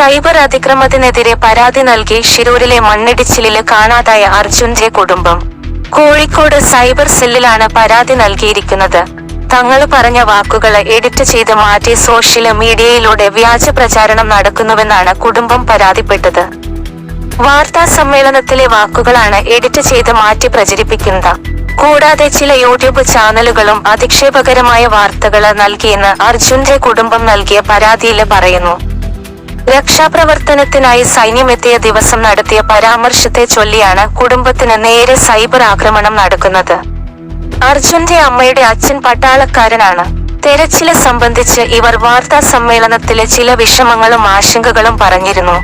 Cyber അതിക്രമത്തിനെതിരെ പരാതി നൽകി ശിരൂരിലെ മണ്ണിടിച്ചിലില് കാണാതായ അർജുന്റെ കുടുംബം. കോഴിക്കോട് സൈബർ സെല്ലിലാണ് പരാതി നൽകിയിരിക്കുന്നത്. തങ്ങൾ പറഞ്ഞ വാക്കുകള് എഡിറ്റ് ചെയ്ത് മാറ്റി സോഷ്യൽ മീഡിയയിലൂടെ വ്യാജ പ്രചാരണം നടക്കുന്നുവെന്നാണ് കുടുംബം പരാതിപ്പെട്ടത്. വാർത്താ സമ്മേളനത്തിലെ വാക്കുകളാണ് എഡിറ്റ് ചെയ്ത് മാറ്റി പ്രചരിപ്പിക്കുന്നത്. കൂടാതെ ചില യൂട്യൂബ് ചാനലുകളും അധിക്ഷേപകരമായ വാർത്തകള് നൽകിയെന്ന് അർജുന്റെ കുടുംബം നൽകിയ പരാതിയില് പറയുന്നു. രക്ഷാപ്രവർത്തനത്തിനായി സൈന്യമെത്തിയ ദിവസം നടത്തിയ പരാമർശത്തെ ചൊല്ലിയാണ് കുടുംബത്തിന് നേരെ സൈബർ ആക്രമണം നടക്കുന്നത്. അർജുന്റെ അമ്മയുടെ അച്ഛൻ പട്ടാളക്കാരനാണ്. തെരച്ചില് സംബന്ധിച്ച് ഇവർ വാർത്താ സമ്മേളനത്തിലെ ചില വിഷമങ്ങളും ആശങ്കകളും പറഞ്ഞിരുന്നു.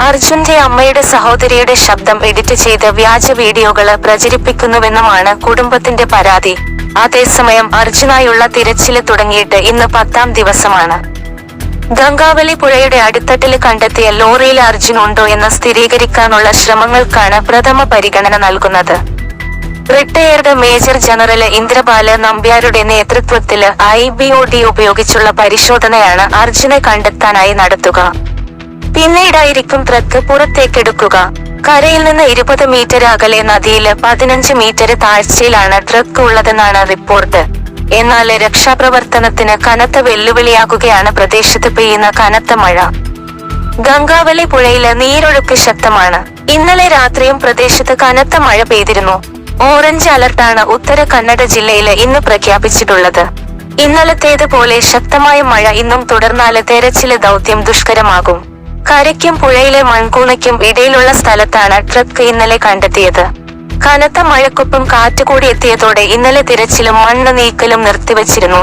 അർജുന്റെ അമ്മയുടെ സഹോദരിയുടെ ശബ്ദം എഡിറ്റ് ചെയ്ത് വ്യാജ വീഡിയോകള് പ്രചരിപ്പിക്കുന്നുവെന്നുമാണ് കുടുംബത്തിന്റെ പരാതി. അതേസമയം അർജുനായുള്ള തിരച്ചില് തുടങ്ങിയിട്ട് ഇന്ന് 10ാം ദിവസമാണ്. ഗംഗാവലി പുഴയുടെ അടിത്തട്ടില് കണ്ടെത്തിയ ലോറിയിൽ അർജുൻ ഉണ്ടോ എന്ന് സ്ഥിരീകരിക്കാനുള്ള ശ്രമങ്ങൾക്കാണ് പ്രഥമ പരിഗണന നൽകുന്നത്. റിട്ടയേർഡ് മേജർ ജനറൽ ഇന്ദ്രപാല് നമ്പ്യാരുടെ നേതൃത്വത്തില് IBOD ഉപയോഗിച്ചുള്ള പരിശോധനയാണ് അർജുനെ കണ്ടെത്താനായി നടത്തുക. പിന്നീടായിരിക്കും ട്രക്ക് പുറത്തേക്കെടുക്കുക. കരയിൽ നിന്ന് 20 മീറ്റർ അകലെ നദിയില് 15 മീറ്റർ താഴ്ചയിലാണ് ട്രക്ക് ഉള്ളതെന്നാണ് റിപ്പോർട്ട്. എന്നാൽ രക്ഷാപ്രവർത്തനത്തിന് കനത്ത വെല്ലുവിളിയാകുകയാണ് പ്രദേശത്ത് പെയ്യുന്ന കനത്ത മഴ. ഗംഗാവലി പുഴയില് നീരൊഴുക്ക് ശക്തമാണ്. ഇന്നലെ രാത്രിയും പ്രദേശത്ത് കനത്ത മഴ പെയ്തിരുന്നു. ഓറഞ്ച് അലർട്ടാണ് ഉത്തര കന്നഡ ജില്ലയില് ഇന്ന് പ്രഖ്യാപിച്ചിട്ടുള്ളത്. ഇന്നലത്തേതുപോലെ ശക്തമായ മഴ ഇന്നും തുടർന്നാല് തെരച്ചില് ദൗത്യം ദുഷ്കരമാകും. കരയ്ക്കും പുഴയിലെ മൺകൂണയ്ക്കും ഇടയിലുള്ള സ്ഥലത്താണ് ട്രക്ക് ഇന്നലെ കണ്ടെത്തിയത്. കനത്ത മഴക്കൊപ്പം കാറ്റുകൂടി എത്തിയതോടെ ഇന്നലെ തിരച്ചിലും മണ്ണ് നീക്കലും നിർത്തിവച്ചിരുന്നു.